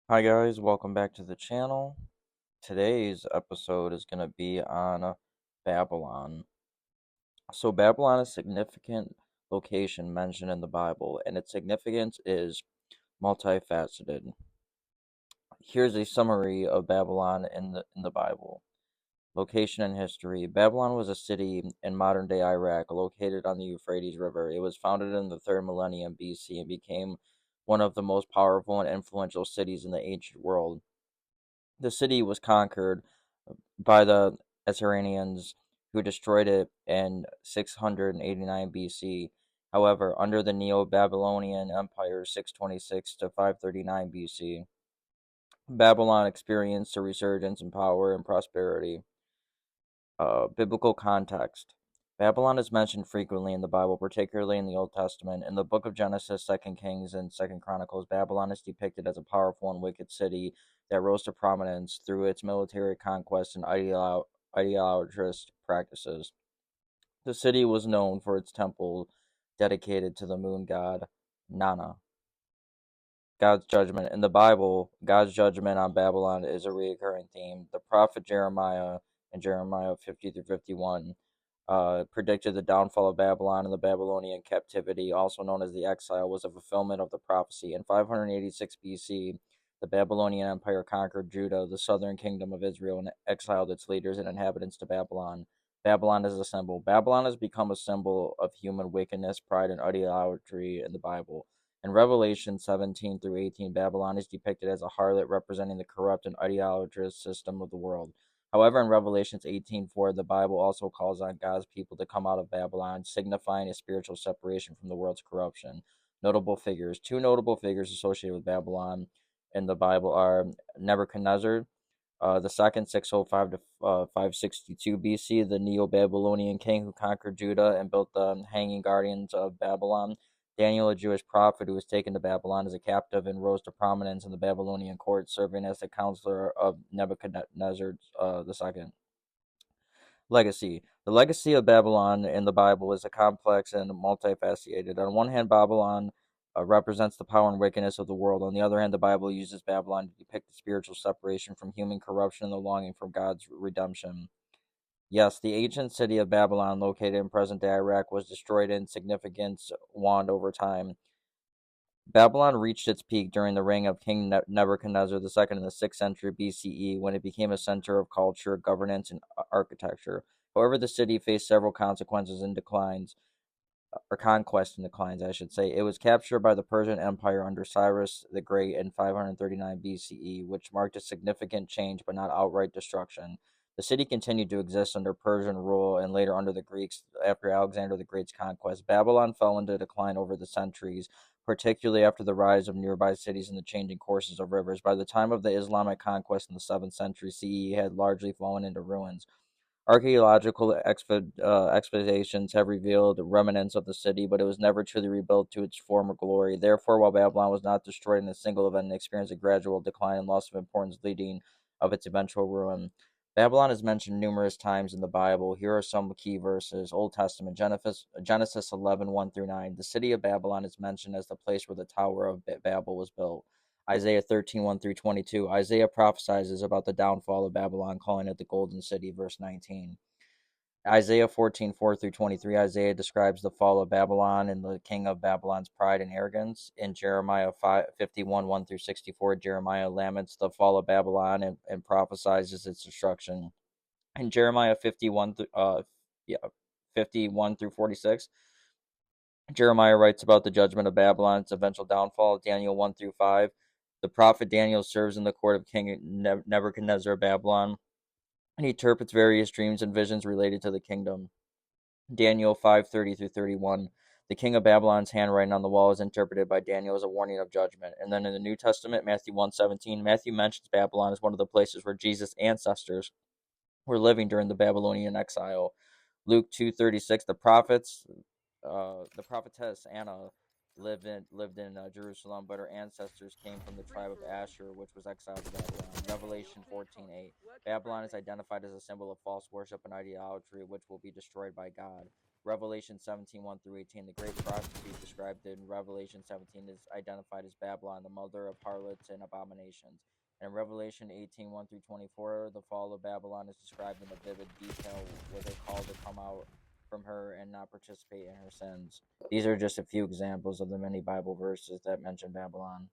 Hi guys, welcome back to the channel. Today's episode is going to be on Babylon. So Babylon is a significant location mentioned in the Bible, and its significance is multifaceted. Here's a summary of Babylon in the Bible. Location and history. Babylon was a city in modern-day Iraq located on the Euphrates River. It was founded in the 3rd millennium BC and became one of the most powerful and influential cities in the ancient world. The city was conquered by the Assyrians, who destroyed it in 689 BC. However, under the Neo-Babylonian Empire 626 to 539 BC, Babylon experienced a resurgence in power and prosperity. Biblical context. Babylon is mentioned frequently in the Bible, particularly in the Old Testament. In the book of Genesis, 2nd Kings, and 2nd Chronicles, Babylon is depicted as a powerful and wicked city that rose to prominence through its military conquest and idolatrous practices. The city was known for its temple dedicated to the moon god Nana. God's judgment. In the Bible, God's judgment on Babylon is a recurring theme. The prophet Jeremiah in Jeremiah 50 through 51 predicted the downfall of Babylon and the Babylonian captivity, also known as the exile, was a fulfillment of the prophecy. In 586 BC, the Babylonian Empire conquered Judah, the southern kingdom of Israel, and exiled its leaders and inhabitants to Babylon. Babylon is a symbol. Babylon has become a symbol of human wickedness, pride, and idolatry in the Bible. In Revelation 17 through 18, Babylon is depicted as a harlot representing the corrupt and idolatrous system of the world. However, in Revelations 18:4, the Bible also calls on God's people to come out of Babylon, signifying a spiritual separation from the world's corruption. Notable figures. Two notable figures associated with Babylon in the Bible are Nebuchadnezzar, the second, 605 to 562 BC, the Neo-Babylonian king who conquered Judah and built the Hanging Gardens of Babylon. Daniel, a Jewish prophet who was taken to Babylon as a captive and rose to prominence in the Babylonian court, serving as the counselor of Nebuchadnezzar II. Legacy. The legacy of Babylon in the Bible is a complex and multifaceted. On one hand, Babylon represents the power and wickedness of the world. On the other hand, the Bible uses Babylon to depict the spiritual separation from human corruption and the longing for God's redemption. Yes, the ancient city of Babylon, located in present-day Iraq, was destroyed and significance waned over time. Babylon reached its peak during the reign of King Nebuchadnezzar II in the 6th century BCE, when it became a center of culture, governance, and architecture. However, the city faced several consequences and declines, or conquests and declines, I should say. It was captured by the Persian Empire under Cyrus the Great in 539 BCE, which marked a significant change but not outright destruction. The city continued to exist under Persian rule and later under the Greeks after Alexander the Great's conquest. Babylon fell into decline over the centuries, particularly after the rise of nearby cities and the changing courses of rivers. By the time of the Islamic conquest in the 7th century CE, it had largely fallen into ruins. Archaeological excavations have revealed remnants of the city, but it was never truly rebuilt to its former glory. Therefore, while Babylon was not destroyed in a single event, it experienced a gradual decline and loss of importance leading of its eventual ruin. Babylon is mentioned numerous times in the Bible. Here are some key verses. Old Testament, Genesis 11, 1 through 9. The city of Babylon is mentioned as the place where the Tower of Babel was built. Isaiah 13, 1 through 22. Isaiah prophesies about the downfall of Babylon, calling it the Golden City, verse 19. Isaiah 14, 4 through 23. Isaiah describes the fall of Babylon and the king of Babylon's pride and arrogance. In Jeremiah 51, 1 through 64, Jeremiah laments the fall of Babylon and prophesies its destruction. In Jeremiah 51 through 46, Jeremiah writes about the judgment of Babylon, its eventual downfall. Daniel 1 through 5. The prophet Daniel serves in the court of King Nebuchadnezzar of Babylon, and he interprets various dreams and visions related to the kingdom. Daniel 5:30 through 31. The king of Babylon's handwriting on the wall is interpreted by Daniel as a warning of judgment. And then in the New Testament, Matthew 1:17, Matthew mentions Babylon as one of the places where Jesus' ancestors were living during the Babylonian exile. Luke 2:36, the prophetess Anna lived in Jerusalem, but her ancestors came from the tribe of Asher, which was exiled to Babylon. Revelation 14:8, Babylon is identified as a symbol of false worship and idolatry, which will be destroyed by God. Revelation 17, 1 through 18. The great prostitute described in Revelation 17 is identified as Babylon, the mother of harlots and abominations. And in Revelation 18, 1 through 24, the fall of Babylon is described in a vivid detail with a call to come out from her and not participate in her sins. These are just a few examples of the many Bible verses that mention Babylon.